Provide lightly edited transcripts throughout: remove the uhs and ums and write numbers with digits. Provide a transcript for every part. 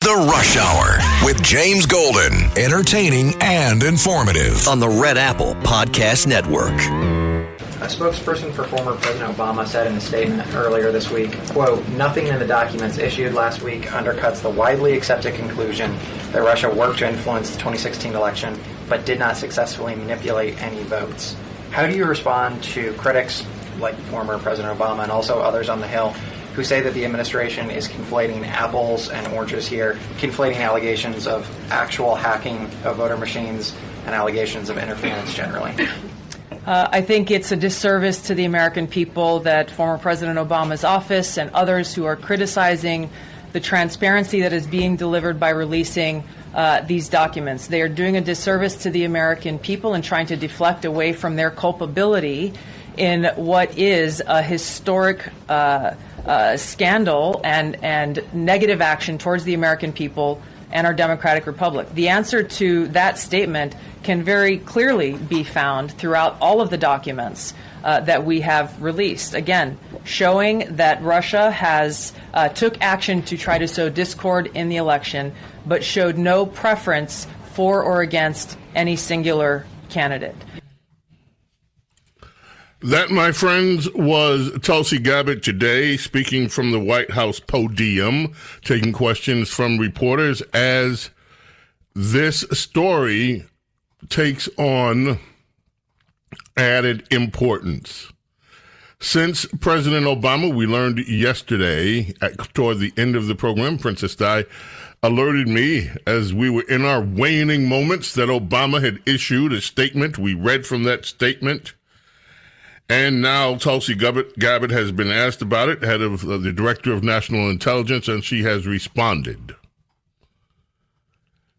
The Rush Hour with James Golden. Entertaining and informative on the Red Apple Podcast Network. A spokesperson for former President Obama said in a statement earlier this week, quote, "Nothing in the documents issued last week undercuts the widely accepted conclusion that Russia worked to influence the 2016 election, but did not successfully manipulate any votes." How do you respond to critics like former President Obama and also others on the Hill who say that the administration is conflating apples and oranges here, conflating allegations of actual hacking of voter machines and allegations of interference generally? I think it's a disservice to the American people that former President Obama's office and others who are criticizing the transparency that is being delivered by releasing these documents. They are doing a disservice to the American people and trying to deflect away from their culpability in what is a historic scandal and negative action towards the American people and our democratic republic. The answer to that statement can very clearly be found throughout all of the documents that we have released. Again, showing that Russia has took action to try to sow discord in the election, but showed no preference for or against any singular candidate. That, my friends, was Tulsi Gabbard today, speaking from the White House podium, taking questions from reporters as this story takes on added importance. Since President Obama, we learned yesterday, toward the end of the program, Princess Di alerted me as we were in our waning moments that Obama had issued a statement. We read from that statement. And now Tulsi Gabbard has been asked about it, head of the Director of National Intelligence, and she has responded.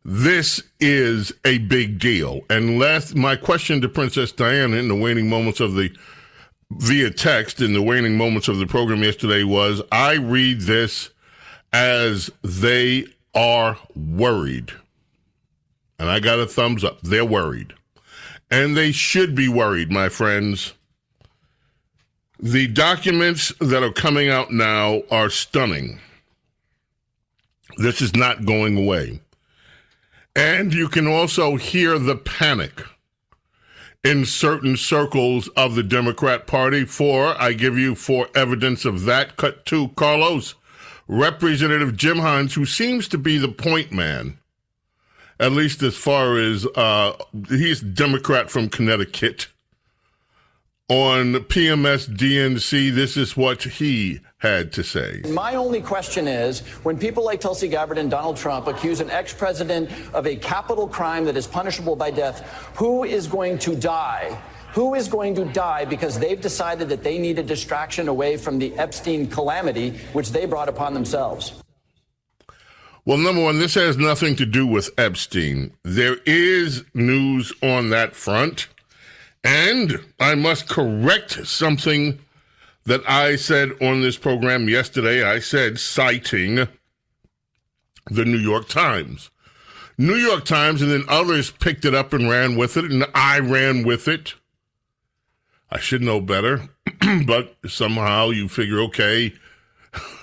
This is a big deal. And my question to Princess Diana in the waning moments of via text in the waning moments of the program yesterday was, I read this as they are worried. And I got a thumbs up. They're worried. And they should be worried, my friends. The documents that are coming out now are stunning. This is not going away. And you can also hear the panic in certain circles of the Democrat Party. I give you for evidence of that. Cut to Carlos, Representative Jim Hines, who seems to be the point man, at least as far as he's Democrat from Connecticut. On PMS DNC, this is what he had to say. My only question is, when people like Tulsi Gabbard and Donald Trump accuse an ex-president of a capital crime that is punishable by death, who is going to die? Who is going to die because they've decided that they need a distraction away from the Epstein calamity, which they brought upon themselves? Well, number one, this has nothing to do with Epstein. There is news on that front. And I must correct something that I said on this program yesterday. I said, citing the New York Times. New York Times, and then others picked it up and ran with it, and I ran with it. I should know better, but somehow you figure, okay,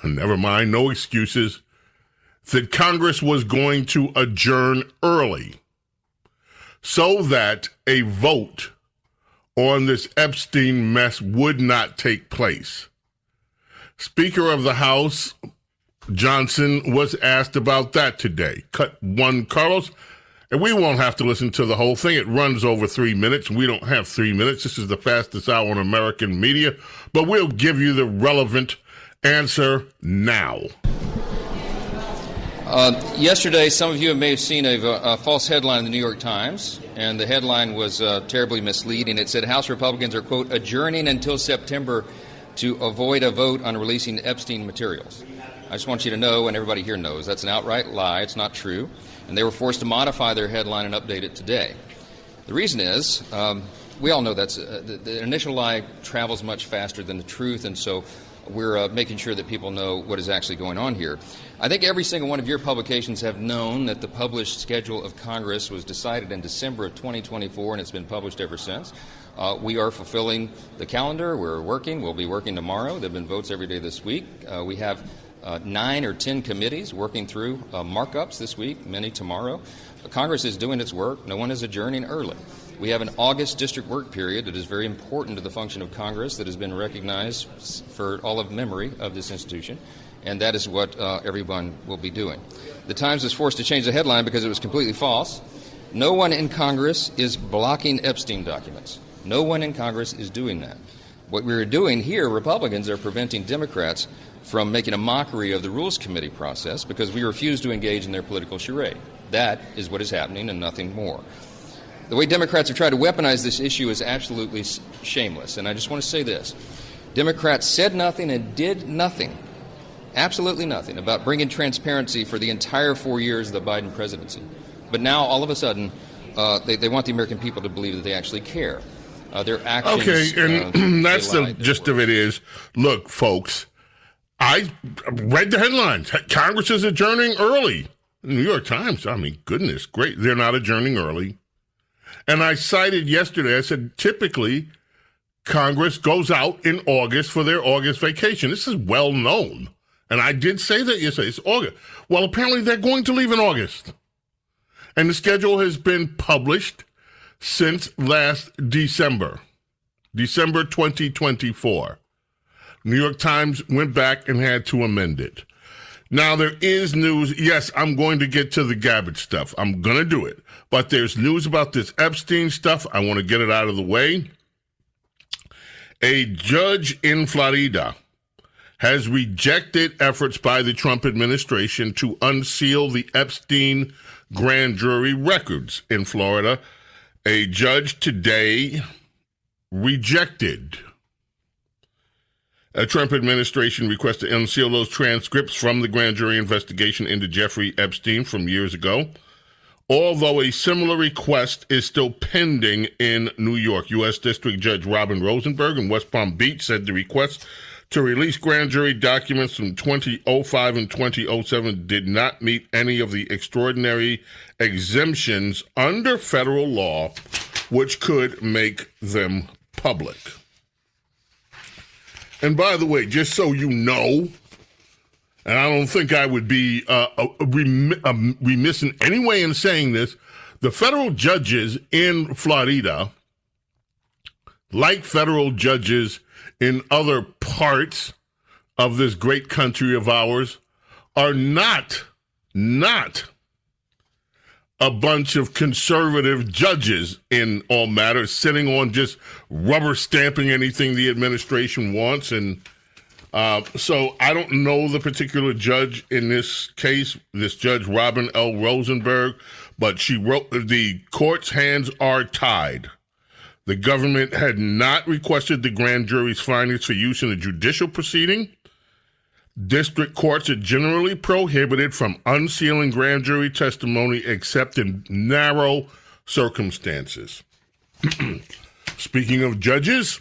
never mind, no excuses, that Congress was going to adjourn early so that a vote on this Epstein mess would not take place. Speaker of the House, Johnson, was asked about that today. Cut one, Carlos, and we won't have to listen to the whole thing. It runs over 3 minutes. We don't have 3 minutes. This is the fastest hour on American media, but we'll give you the relevant answer now. Yesterday, some of you may have seen a false headline in the New York Times, and the headline was terribly misleading. It said House Republicans are, quote, adjourning until September to avoid a vote on releasing Epstein materials. I just want you to know, and everybody here knows, that's an outright lie. It's not true. And they were forced to modify their headline and update it today. The reason is, we all know that's the initial lie travels much faster than the truth, and so we're making sure that people know what is actually going on here. I think every single one of your publications have known that the published schedule of Congress was decided in December of 2024, and it's been published ever since. We are fulfilling the calendar. We're working. We'll be working tomorrow. There have been votes every day this week. We have 9 or 10 committees working through markups this week, many tomorrow. Congress is doing its work. No one is adjourning early. We have an August district work period that is very important to the function of Congress that has been recognized for all of memory of this institution, and that is what everyone will be doing. The Times was forced to change the headline because it was completely false. No one in Congress is blocking Epstein documents. No one in Congress is doing that. What we're doing here, Republicans are preventing Democrats from making a mockery of the Rules Committee process because we refuse to engage in their political charade. That is what is happening and nothing more. The way Democrats have tried to weaponize this issue is absolutely shameless. And I just want to say this. Democrats said nothing and did nothing, absolutely nothing, about bringing transparency for the entire 4 years of the Biden presidency. But now, all of a sudden, they want the American people to believe that they actually care. Their actions... Okay, and that's the gist of it is, look, folks, I read the headlines. Congress is adjourning early. New York Times, I mean, goodness, great. They're not adjourning early. And I cited yesterday, I said, typically, Congress goes out in August for their August vacation. This is well known. And I did say that yesterday. It's August. Well, apparently they're going to leave in August. And the schedule has been published since last December 2024. New York Times went back and had to amend it. Now, there is news. Yes, I'm going to get to the Gabbard stuff. I'm going to do it. But there's news about this Epstein stuff. I want to get it out of the way. A judge in Florida has rejected efforts by the Trump administration to unseal the Epstein grand jury records in Florida. A judge today rejected a Trump administration request to unseal those transcripts from the grand jury investigation into Jeffrey Epstein from years ago, although a similar request is still pending in New York. U.S. District Judge Robin Rosenberg in West Palm Beach said the request to release grand jury documents from 2005 and 2007 did not meet any of the extraordinary exemptions under federal law, which could make them public. And by the way, just so you know, and I don't think I would be remiss in any way in saying this, the federal judges in Florida, like federal judges in other parts of this great country of ours, are not a bunch of conservative judges in all matters, sitting on just rubber stamping anything the administration wants. And so I don't know the particular judge in this case, this Judge Robin L. Rosenberg, but she wrote, the court's hands are tied. The government had not requested the grand jury's findings for use in a judicial proceeding. District courts are generally prohibited from unsealing grand jury testimony except in narrow circumstances. Speaking of judges,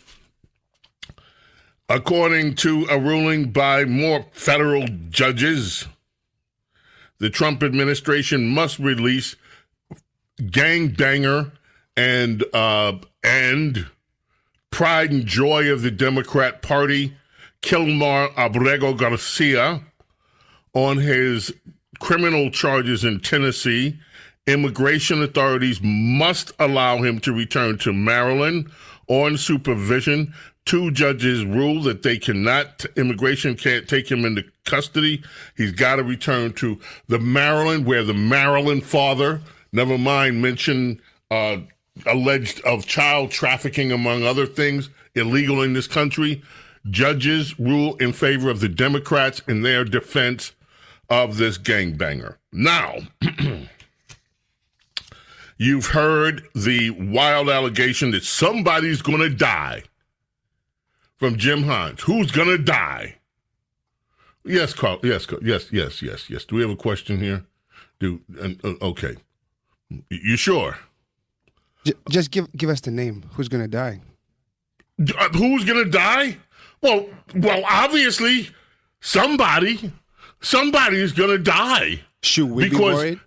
according to a ruling by more federal judges, the Trump administration must release gangbanger and pride and joy of the Democrat Party, Kilmar Abrego Garcia, on his criminal charges in Tennessee. Immigration authorities must allow him to return to Maryland on supervision. Two judges ruled that immigration can't take him into custody. He's got to return to the Maryland, where the Maryland father, never mind mention alleged of child trafficking, among other things, illegal in this country. Judges rule in favor of the Democrats in their defense of this gangbanger. Now, you've heard the wild allegation that somebody's going to die from Jim Hines. Who's going to die? Yes, Carl. Yes. Do we have a question here? Okay. You sure? Just give us the name. Who's going to die? Who's going to die? Well, obviously, somebody's going to die. Should we be worried?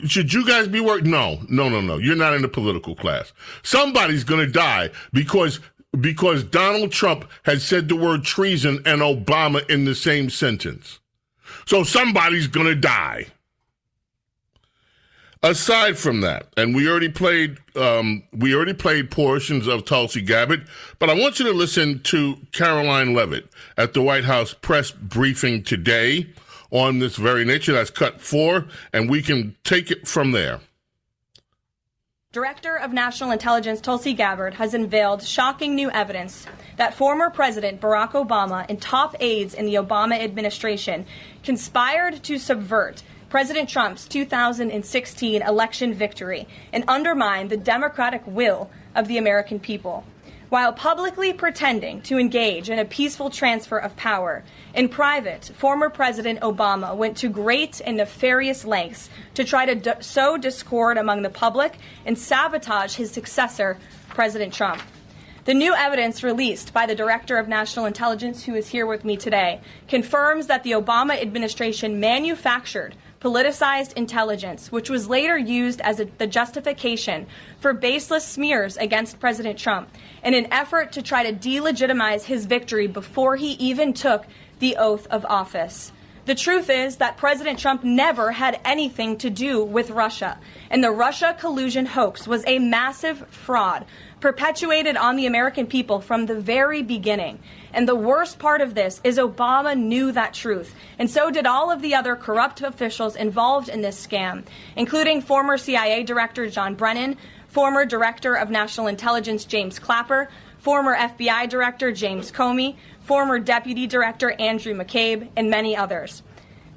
Should you guys be worried? No. You're not in the political class. Somebody's going to die because because Donald Trump had said the word treason and Obama in the same sentence. So somebody's going to die. Aside from that, and we already played portions of Tulsi Gabbard, but I want you to listen to Caroline Leavitt at the White House press briefing today on this very nature. That's cut 4, and we can take it from there. Director of National Intelligence Tulsi Gabbard has unveiled shocking new evidence that former President Barack Obama and top aides in the Obama administration conspired to subvert President Trump's 2016 election victory and undermine the democratic will of the American people. While publicly pretending to engage in a peaceful transfer of power, in private, former President Obama went to great and nefarious lengths to try to sow discord among the public and sabotage his successor, President Trump. The new evidence released by the Director of National Intelligence, who is here with me today, confirms that the Obama administration manufactured politicized intelligence, which was later used as the justification for baseless smears against President Trump in an effort to try to delegitimize his victory before he even took the oath of office. The truth is that President Trump never had anything to do with Russia, and the Russia collusion hoax was a massive fraud perpetuated on the American people from the very beginning. And the worst part of this is Obama knew that truth, and so did all of the other corrupt officials involved in this scam, including former CIA Director John Brennan, former Director of National Intelligence James Clapper, former FBI Director James Comey, former Deputy Director Andrew McCabe, and many others.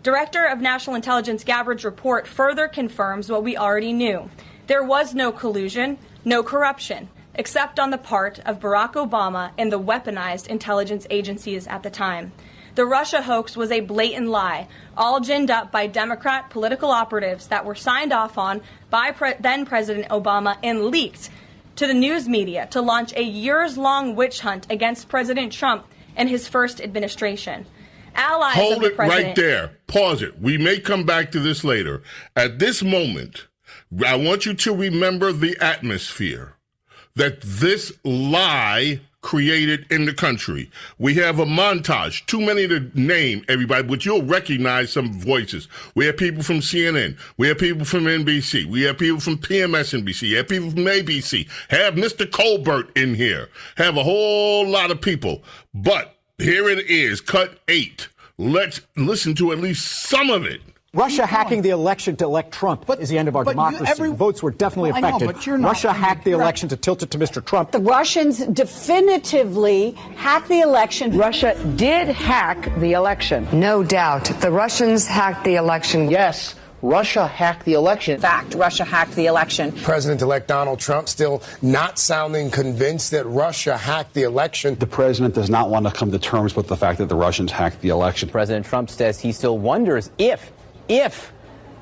Director of National Intelligence Gabbard's report further confirms what we already knew. There was no collusion, no corruption, except on the part of Barack Obama and the weaponized intelligence agencies at the time. The Russia hoax was a blatant lie, all ginned up by Democrat political operatives that were signed off on by then President Obama and leaked to the news media to launch a years-long witch hunt against President Trump and his first administration. Allies Hold of the it president. right there. Pause it. We may come back to this later. At this moment, I want you to remember the atmosphere that this lie created in the country. We have a montage, too many to name everybody, but you'll recognize some voices. We have people from CNN. We have people from NBC. We have people from PMSNBC. We have people from ABC. Have Mr. Colbert in here. Have a whole lot of people. But here it is, cut 8. Let's listen to at least some of it. Russia hacking the election to elect Trump is the end of our democracy. The votes were definitely affected. Russia hacked the election to tilt it to Mr. Trump. The Russians definitively hacked the election. Russia did hack the election. No doubt. The Russians hacked the election. Yes. Russia hacked the election. Fact, Russia hacked the election. President-elect Donald Trump still not sounding convinced that Russia hacked the election. The president does not want to come to terms with the fact that the Russians hacked the election. President Trump says he still wonders if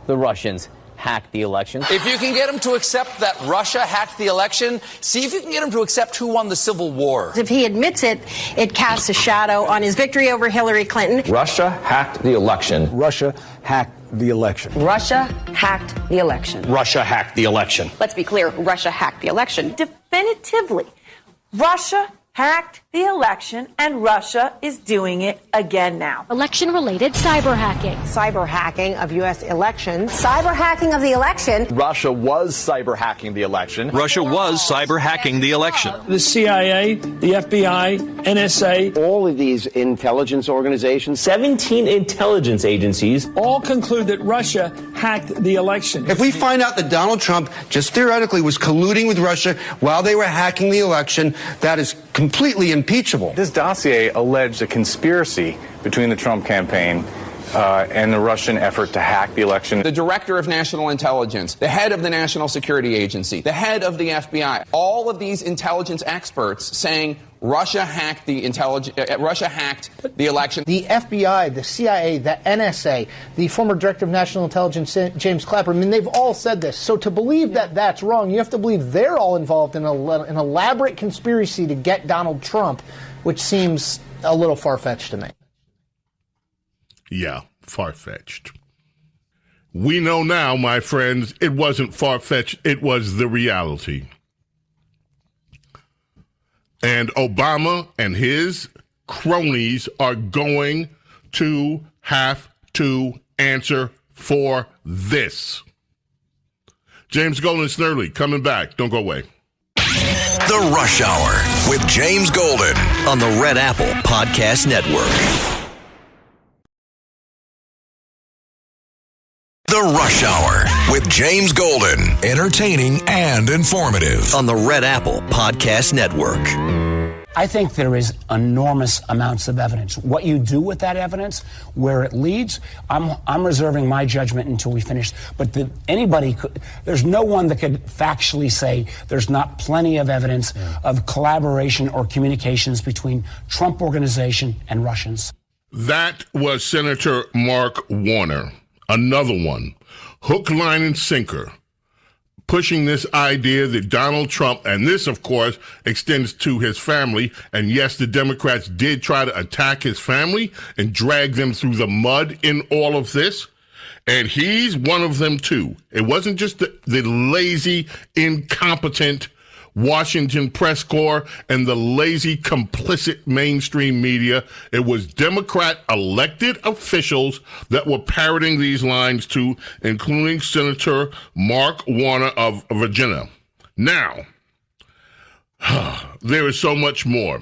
the Russians hacked the election. If you can get him to accept that Russia hacked the election, see if you can get him to accept who won the Civil War. If he admits it, it casts a shadow on his victory over Hillary Clinton. Russia hacked the election. Russia hacked the election. Russia hacked the election. Russia hacked the election. Let's be clear, Russia hacked the election. Definitively, Russia hacked the election, and Russia is doing it again now. Election-related cyber hacking. Cyber hacking of U.S. elections. Cyber hacking of the election. Russia was cyber hacking the election. Russia was cyber hacking the election. The CIA, the FBI, NSA. All of these intelligence organizations. 17 intelligence agencies. All conclude that Russia hacked the election. If we find out that Donald Trump just theoretically was colluding with Russia while they were hacking the election, that is completely impeachable. This dossier alleged a conspiracy between the Trump campaign and the Russian effort to hack the election. The director of national intelligence, the head of the National Security Agency, the head of the FBI, all of these intelligence experts saying Russia hacked the election. The FBI, the CIA, the NSA, the former director of national intelligence, James Clapper, I mean, they've all said this. So to believe that that's wrong, you have to believe they're all involved in an elaborate conspiracy to get Donald Trump, which seems a little far-fetched to me. Yeah, far-fetched. We know now, my friends, it wasn't far-fetched. It was the reality. And Obama and his cronies are going to have to answer for this. James Golden and Snerdley coming back. Don't go away. The Rush Hour with James Golden on the Red Apple Podcast Network. The Rush Hour with James Golden. Entertaining and informative on the Red Apple Podcast Network. I think there is enormous amounts of evidence. What you do with that evidence, where it leads, I'm reserving my judgment until we finish. But there's no one that could factually say there's not plenty of evidence of collaboration or communications between Trump Organization and Russians. That was Senator Mark Warner. Another one, hook, line, and sinker, pushing this idea that Donald Trump, and this, of course, extends to his family, and yes, the Democrats did try to attack his family and drag them through the mud in all of this, and he's one of them too. It wasn't just the lazy, incompetent Washington press corps and the lazy, complicit mainstream media. It was Democrat elected officials that were parroting these lines too, including Senator Mark Warner of Virginia. Now, there is so much more.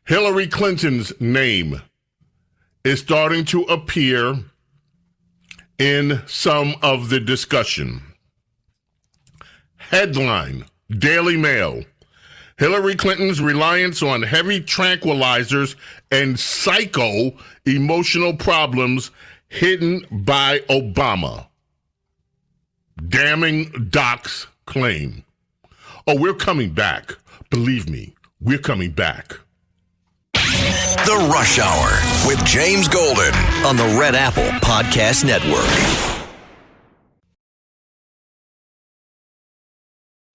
Hillary Clinton's name is starting to appear in some of the discussion. Headline, Daily Mail. Hillary Clinton's reliance on heavy tranquilizers and psycho-emotional problems hidden by Obama. Damning Doc's claim. Oh, we're coming back. Believe me, we're coming back. The Rush Hour with James Golden on the Red Apple Podcast Network.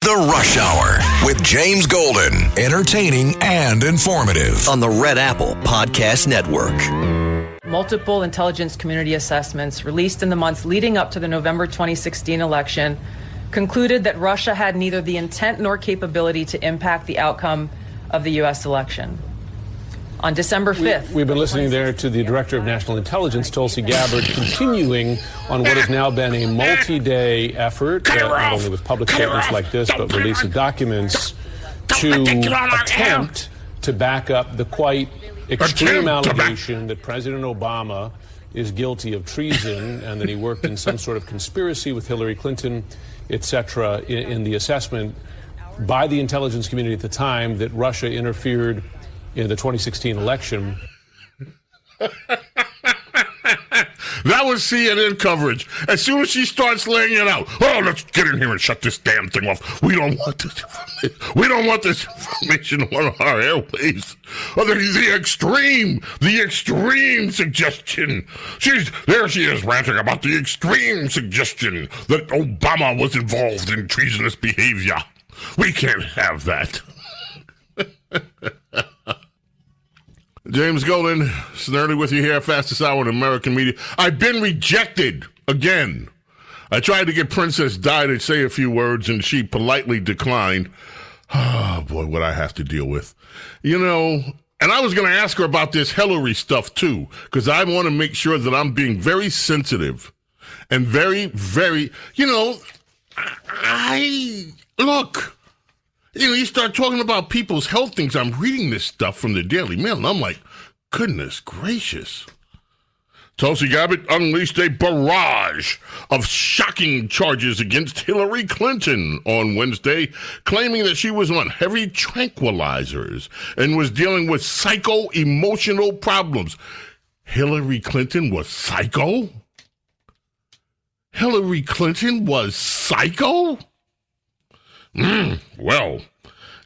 The Rush Hour with James Golden. Entertaining and informative on the Red Apple Podcast Network. Multiple intelligence community assessments released in the months leading up to the November 2016 election concluded that Russia had neither the intent nor capability to impact the outcome of the U.S. election. On December 5th. We've been listening there to the Director of National Intelligence, Tulsi Gabbard, continuing on what has now been a multi-day effort, not only with public statements like this, but release of documents to attempt to back up the quite extreme allegation that President Obama is guilty of treason and that he worked in some sort of conspiracy with Hillary Clinton, etc., in the assessment by the intelligence community at the time that Russia interfered in the 2016 election. That was CNN coverage. As soon as she starts laying it out, oh, let's get in here and shut this damn thing off. We don't want this information on our airwaves. Oh, the extreme suggestion. There she is ranting about the extreme suggestion that Obama was involved in treasonous behavior. We can't have that. James Golden, Snerdley with you here, fastest hour in American media. I've been rejected again. I tried to get Princess Di to say a few words, and she politely declined. Oh, boy, what I have to deal with. You know, and I was going to ask her about this Hillary stuff, too, because I want to make sure that I'm being very sensitive and very, very, you know, look. You know, you start talking about people's health things. I'm reading this stuff from the Daily Mail, and I'm like, goodness gracious. Tulsi Gabbard unleashed a barrage of shocking charges against Hillary Clinton on Wednesday, claiming that she was on heavy tranquilizers and was dealing with psycho-emotional problems. Hillary Clinton was psycho? Hillary Clinton was psycho? Well,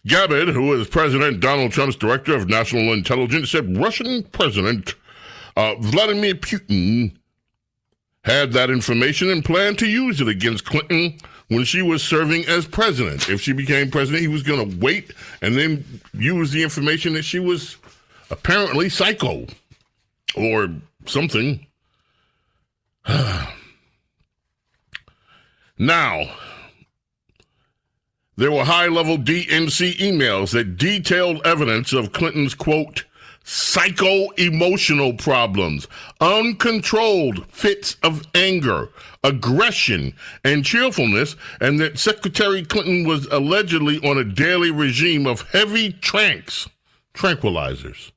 Gabbard, who is President Donald Trump's Director of National Intelligence, said Russian President Vladimir Putin had that information and planned to use it against Clinton when she was serving as president. If she became president, he was going to wait and then use the information that she was apparently psycho or something. Now, There were high-level DNC emails that detailed evidence of Clinton's, quote, psycho-emotional problems, uncontrolled fits of anger, aggression, and cheerfulness, and that Secretary Clinton was allegedly on a daily regime of heavy tranquilizers.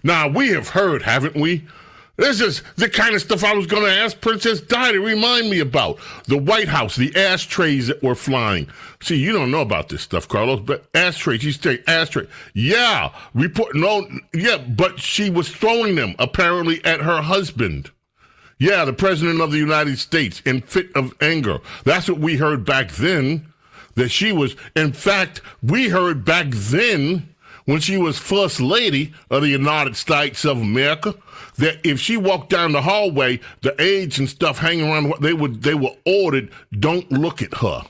Now, we have heard, haven't we? This is the kind of stuff I was going to ask Princess Di to remind me about. The White House, the ashtrays that were flying. See, you don't know about this stuff, Carlos, but ashtrays, she's saying ashtray. Yeah, but she was throwing them, apparently, at her husband. Yeah, the President of the United States, in fit of anger. That's what we heard back then, that she was. In fact, we heard back then, when she was First Lady of the United States of America, that if she walked down the hallway, the aides and stuff hanging around, they were ordered, don't look at her.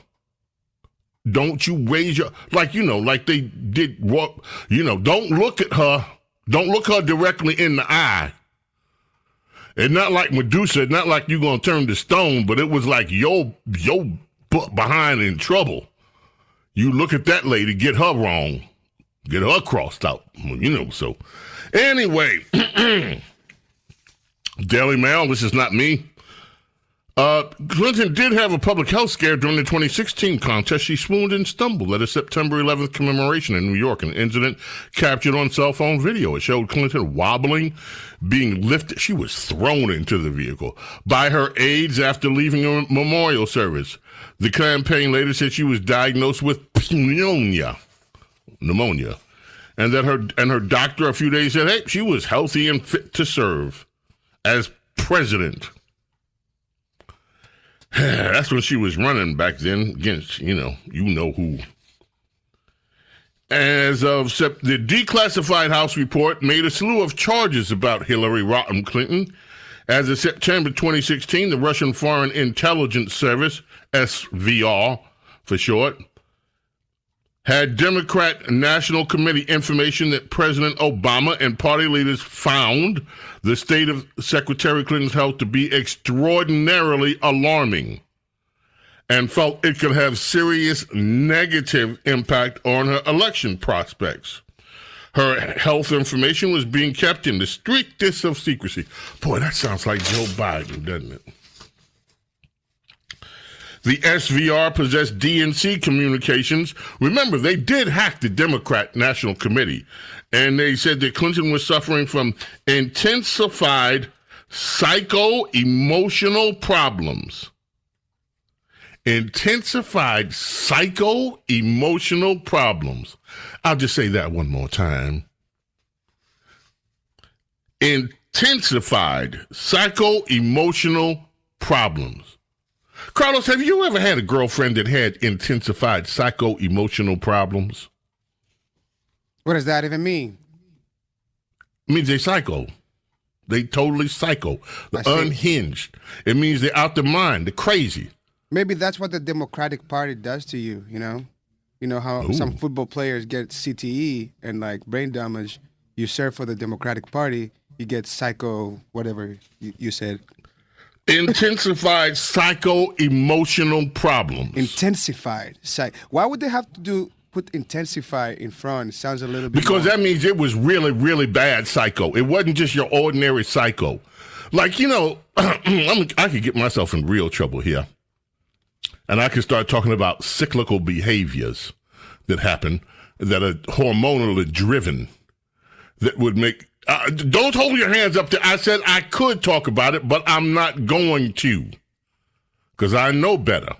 Don't you raise your, like they did, don't look at her. Don't look her directly in the eye. It's not like Medusa, it's not like you're going to turn to stone, but it was like your butt behind in trouble. You look at that lady, get her wrong. Get her crossed out, so. Anyway, Daily Mail, this is not me. Clinton did have a public health scare during the 2016 contest. She swooned and stumbled at a September 11th commemoration in New York, an incident captured on cell phone video. It showed Clinton wobbling, being lifted. She was thrown into the vehicle by her aides after leaving a memorial service. The campaign later said she was diagnosed with pneumonia, and that her doctor a few days said, hey, she was healthy and fit to serve as president. That's when she was running back then against, you know who. As of the declassified House report made a slew of charges about Hillary Rodham Clinton. As of September 2016, the Russian Foreign Intelligence Service, SVR for short, had Democrat National Committee information that President Obama and party leaders found the state of Secretary Clinton's health to be extraordinarily alarming and felt it could have serious negative impact on her election prospects. Her health information was being kept in the strictest of secrecy. Boy, that sounds like Joe Biden, doesn't it? The SVR possessed DNC communications. Remember, they did hack the Democrat National Committee, and they said that Clinton was suffering from intensified psycho-emotional problems. Intensified psycho-emotional problems. I'll just say that one more time. Intensified psycho-emotional problems. Carlos, have you ever had a girlfriend that had intensified psycho-emotional problems? What does that even mean? It means they're psycho. They totally psycho. They're unhinged. It means they're out their mind. They're crazy. Maybe that's what the Democratic Party does to you, you know? You know how some football players get CTE and like brain damage. You serve for the Democratic Party, you get psycho, whatever you said. Intensified psycho-emotional problems. Intensified. Why would they have to put intensify in front? It sounds a little bit Because that means it was really, really bad psycho. It wasn't just your ordinary psycho. Like, I could get myself in real trouble here. And I could start talking about cyclical behaviors that happen, that are hormonally driven, that would make... don't hold your hands up there. I said I could talk about it, but I'm not going to, because I know better.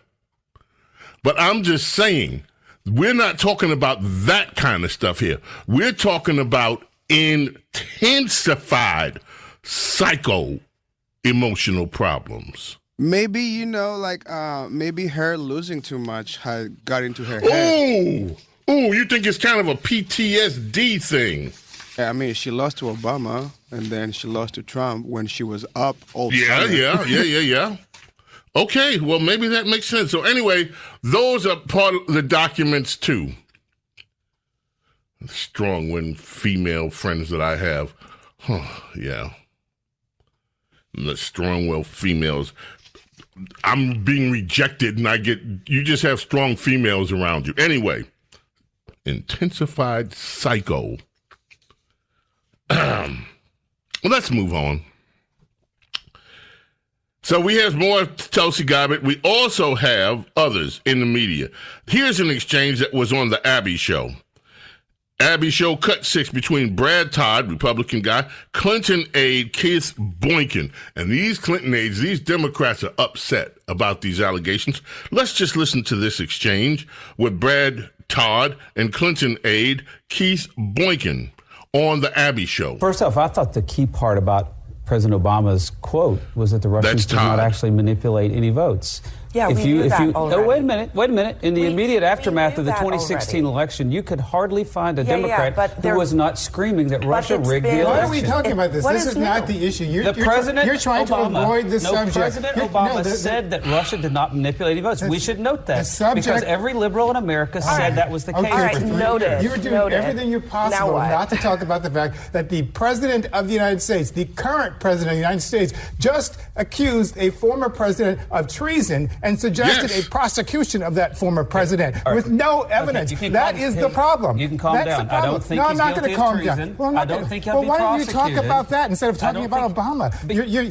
But I'm just saying, we're not talking about that kind of stuff here. We're talking about intensified psycho-emotional problems. Maybe, maybe her losing too much had got into her head. Oh, you think it's kind of a PTSD thing? I mean, she lost to Obama, and then she lost to Trump when she was up all the time. Yeah. Okay, well, maybe that makes sense. So anyway, those are part of the documents, too. Strong-willed female friends that I have. Yeah. The strong-willed females. I'm being rejected, and you just have strong females around you. Anyway, intensified psycho. Let's move on. So we have more Tulsi Gabbard. We also have others in the media. Here's an exchange that was on the Abby Show. Abby Show cut 6 between Brad Todd, Republican guy, Clinton aide Keith Boykin. And these Clinton aides, these Democrats are upset about these allegations. Let's just listen to this exchange with Brad Todd and Clinton aide Keith Boykin on the Abby Show. First off, I thought the key part about President Obama's quote was that the Russians did not actually manipulate any votes. Yeah, we knew that already. Oh, wait a minute. In the immediate aftermath of the 2016 election, you could hardly find a Democrat who was not screaming that Russia rigged the election. Why are we talking about this? This is not the issue. You're trying to avoid the subject. President Obama said that Russia did not manipulate any votes. We should note that because every liberal in America said that was the case. All right, noted. You're doing everything you're possible not to talk about the fact that the President of the United States, the current President of the United States, just accused a former president of treason and suggested a prosecution of that former president with no evidence. That is the problem. You can calm down. I don't think I'm not going to calm down. I don't think he'll be prosecuted. Why don't you talk about that instead of talking about Obama?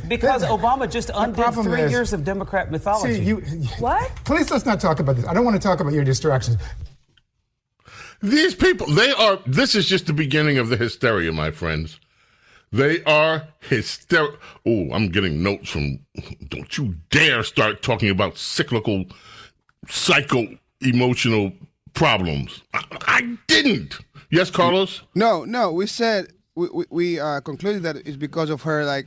Because Obama just undid 3 years of Democrat mythology. What? Please, let's not talk about this. I don't want to talk about your distractions. These people, this is just the beginning of the hysteria, my friends. They are hysterical. Oh, I'm getting notes from, don't you dare start talking about cyclical, psycho-emotional problems. I didn't. Yes, Carlos? No, we said, we concluded that it's because of her,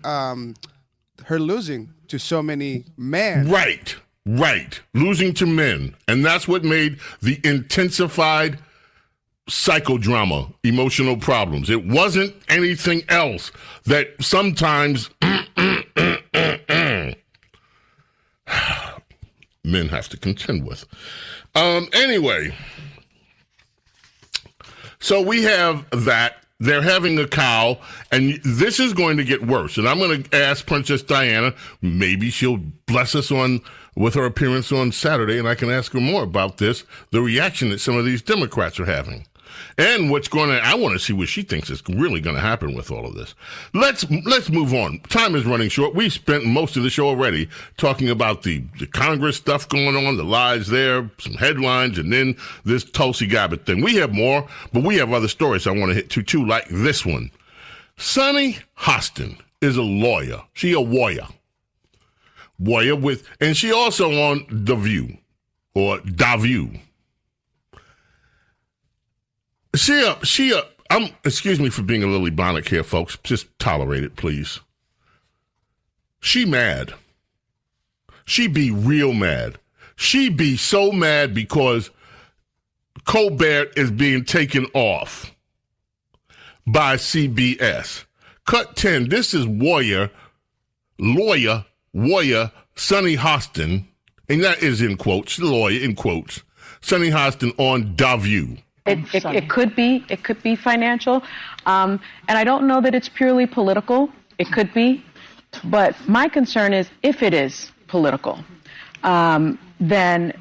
her losing to so many men. Right. Losing to men. And that's what made the intensified psychodrama, emotional problems. It wasn't anything else that sometimes men have to contend with. Anyway, so we have that. They're having a cow, and this is going to get worse. And I'm going to ask Princess Diana, maybe she'll bless us with her appearance on Saturday, and I can ask her more about this, the reaction that some of these Democrats are having. And I want to see what she thinks is really going to happen with all of this. Let's move on. Time is running short. We spent most of the show already talking about the Congress stuff going on, the lies there, some headlines, and then this Tulsi Gabbard thing. We have more, but we have other stories I want to hit to too, like this one. Sunny Hostin is a lawyer. She a warrior. And she also on The View, or Da View. Excuse me for being a little ebonic here, folks. Just tolerate it, please. She mad. She be real mad. She be so mad because Colbert is being taken off by CBS. Cut 10. This is lawyer Sunny Hostin, and that is in quotes, lawyer in quotes, Sunny Hostin on Da View. It could be financial, and I don't know that it's purely political. It could be, but my concern is if it is political, then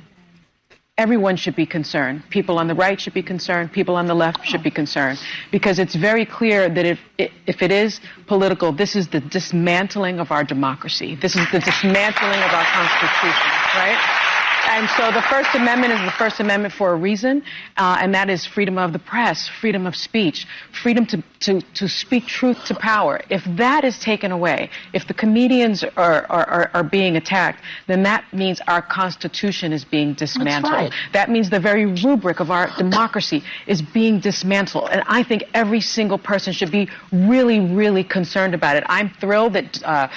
everyone should be concerned. People on the right should be concerned. People on the left should be concerned, because it's very clear that if it is political, this is the dismantling of our democracy. This is the dismantling of our Constitution, right? And so the First Amendment is the First Amendment for a reason, and that is freedom of the press, freedom of speech, freedom to speak truth to power. If that is taken away, if the comedians are being attacked, then that means our Constitution is being dismantled. That's right. That means the very rubric of our democracy is being dismantled. And I think every single person should be really, really concerned about it. I'm thrilled that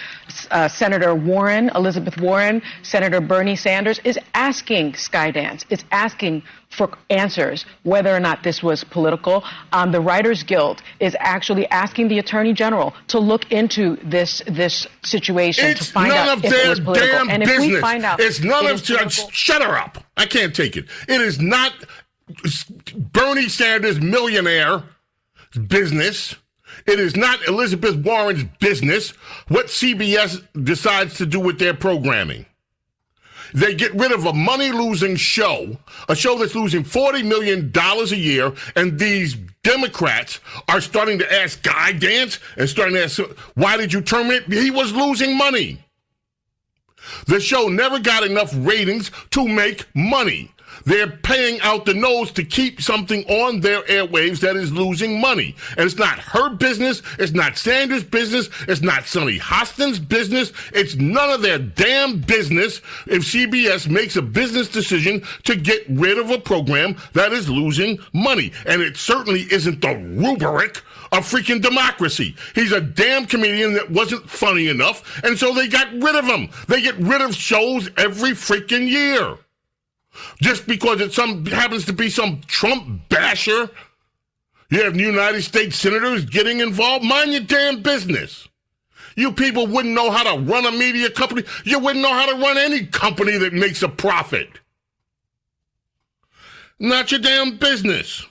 Senator Warren, Elizabeth Warren, Senator Bernie Sanders is asking Skydance, is asking for answers whether or not this was political. The Writers Guild is actually asking the Attorney General to look into this situation to find out if it was political. And if we find out it's none of shut her up. I can't take it. It is not Bernie Sanders' millionaire business. It is not Elizabeth Warren's business what CBS decides to do with their programming. They get rid of a money-losing show, a show that's losing $40 million a year, and these Democrats are starting to ask Guy Dance and starting to ask, why did you terminate? He was losing money. The show never got enough ratings to make money. They're paying out the nose to keep something on their airwaves that is losing money. And it's not her business. It's not Sanders' business. It's not Sonny Hostin's business. It's none of their damn business if CBS makes a business decision to get rid of a program that is losing money. And it certainly isn't the rubric of freaking democracy. He's a damn comedian that wasn't funny enough, and so they got rid of him. They get rid of shows every freaking year. Just because it happens to be some Trump basher, you have United States senators getting involved. Mind your damn business. You people wouldn't know how to run a media company. You wouldn't know how to run any company that makes a profit. Not your damn business.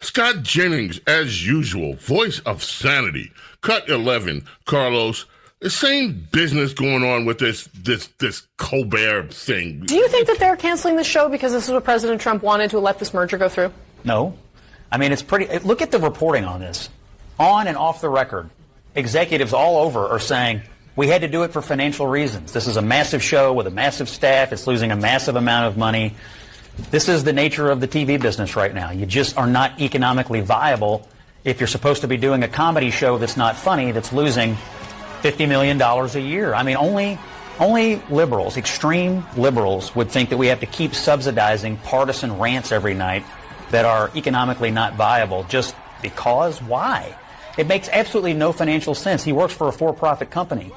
Scott Jennings, as usual, voice of sanity. Cut 11, Carlos. The same business going on with this Colbert thing. Do you think that they're canceling the show because this is what President Trump wanted to let this merger go through? No. I mean, it's pretty... Look at the reporting on this. On and off the record. Executives all over are saying, we had to do it for financial reasons. This is a massive show with a massive staff. It's losing a massive amount of money. This is the nature of the TV business right now. You just are not economically viable if you're supposed to be doing a comedy show that's not funny, that's losing $50 million a year. I mean, only liberals, extreme liberals, would think that we have to keep subsidizing partisan rants every night that are economically not viable just because. Why? It makes absolutely no financial sense. He works for a for-profit company.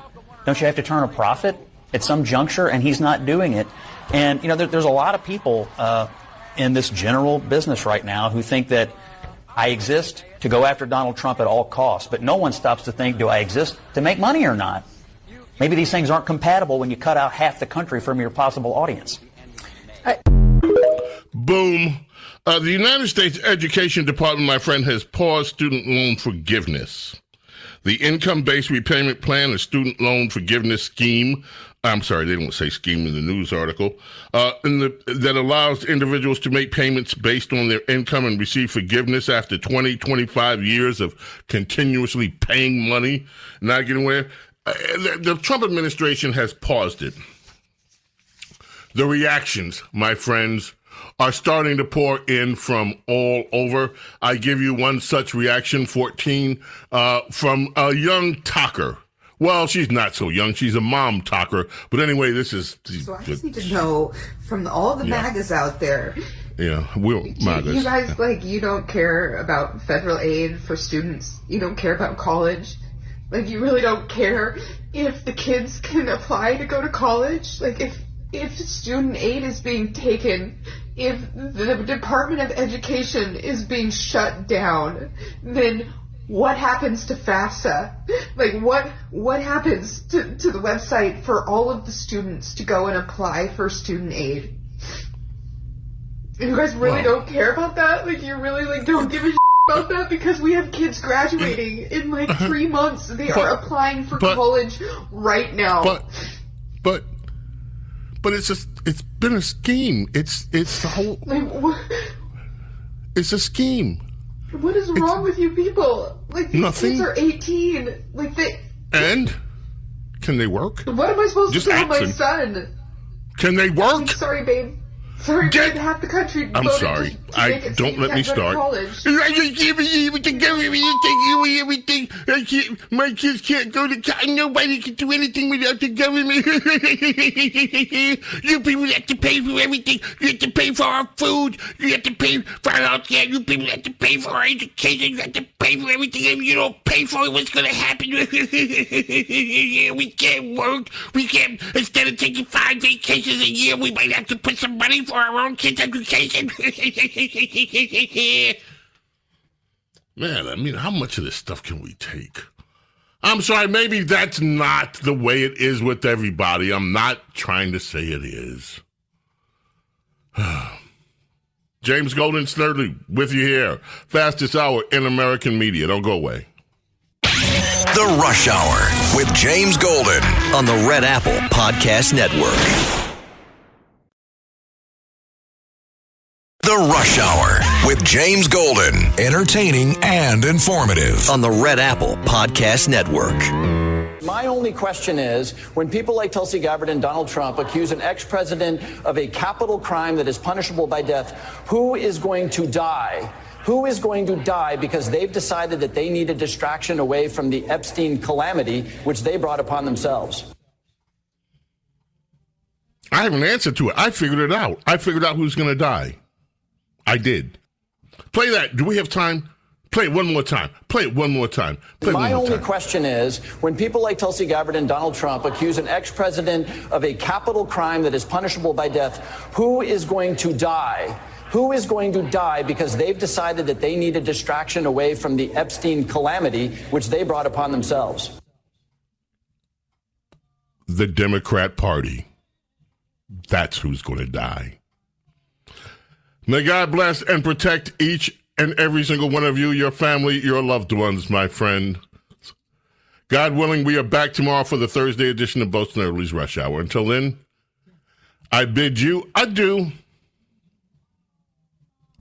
Don't you have to turn a profit at some juncture? And he's not doing it. And, you know, there's a lot of people in this general business right now who think that I exist to go after Donald Trump at all costs, but no one stops to think, do I exist to make money or not? Maybe these things aren't compatible when you cut out half the country from your possible audience. Boom. The United States Education Department, my friend, has paused student loan forgiveness. The income-based repayment plan, a student loan forgiveness scheme, I'm sorry, they don't say scheme in the news article, that allows individuals to make payments based on their income and receive forgiveness after 25 years of continuously paying money, not getting away. The Trump administration has paused it. The reactions, my friends, are starting to pour in from all over. I give you one such reaction, 14, from a young talker. Well, she's not so young. She's a mom talker. But anyway, this is... So I just need to know from all the MAGAs out there. Yeah, we're MAGAs. You guys, you don't care about federal aid for students. You don't care about college. You really don't care if the kids can apply to go to college. If student aid is being taken, if the Department of Education is being shut down, then what happens to FAFSA? What happens to the website for all of the students to go and apply for student aid? You guys really don't care about that? You really don't give a about that? Because we have kids graduating in 3 months. They are applying for college right now. But it's been a scheme. It's the whole. It's a scheme. What is wrong with you people? These nothing. Kids are 18. And can they work? What am I supposed to tell my son? Can they work? Sorry, babe. Sorry, babe. Half the country. I'm sorry. Don't let me start. My kids can't go to college. Nobody can do anything without the government. You people have to pay for everything. You have to pay for our food. You have to pay for our healthcare. You people have to pay for our education. You have to pay for everything. And you don't pay for it, what's going to happen? We can't work. We can't. Instead of taking 5 vacations a year, we might have to put some money for our own kids' education. Man, I mean, how much of this stuff can we take? I'm sorry, maybe that's not the way it is with everybody. I'm not trying to say it is. James Golden, Snerdley, with you here. Fastest hour in American media. Don't go away. The Rush Hour with James Golden. on the Red Apple Podcast Network. The Rush Hour with James Golden. Entertaining and informative on the Red Apple Podcast Network. My only question is, when people like Tulsi Gabbard and Donald Trump accuse an ex-president of a capital crime that is punishable by death, who is going to die? Who is going to die because they've decided that they need a distraction away from the Epstein calamity, which they brought upon themselves? I have an answer to it. I figured it out. I figured out who's going to die. I did. Play that. Do we have time? Play it one more time. Play it one more time. My only question is, when people like Tulsi Gabbard and Donald Trump accuse an ex-president of a capital crime that is punishable by death, who is going to die? Who is going to die because they've decided that they need a distraction away from the Epstein calamity, which they brought upon themselves? The Democrat Party. That's who's going to die. May God bless and protect each and every single one of you, your family, your loved ones, my friend. God willing, we are back tomorrow for the Thursday edition of Bo Snerdley's Rush Hour. Until then, I bid you adieu.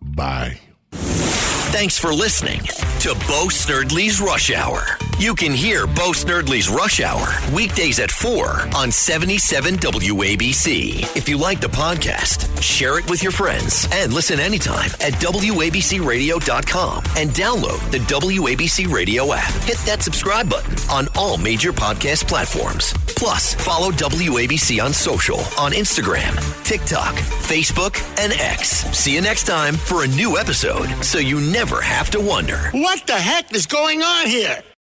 Bye. Thanks for listening to Bo Snerdley's Rush Hour. You can hear Bo Snerdley's Rush Hour weekdays at 4 on 77 WABC. If you like the podcast, share it with your friends and listen anytime at WABCRadio.com and download the WABC Radio app. Hit that subscribe button on all major podcast platforms. Plus, follow WABC on social on Instagram, TikTok, Facebook, and X. See you next time for a new episode so you never have to wonder. What the heck is going on here?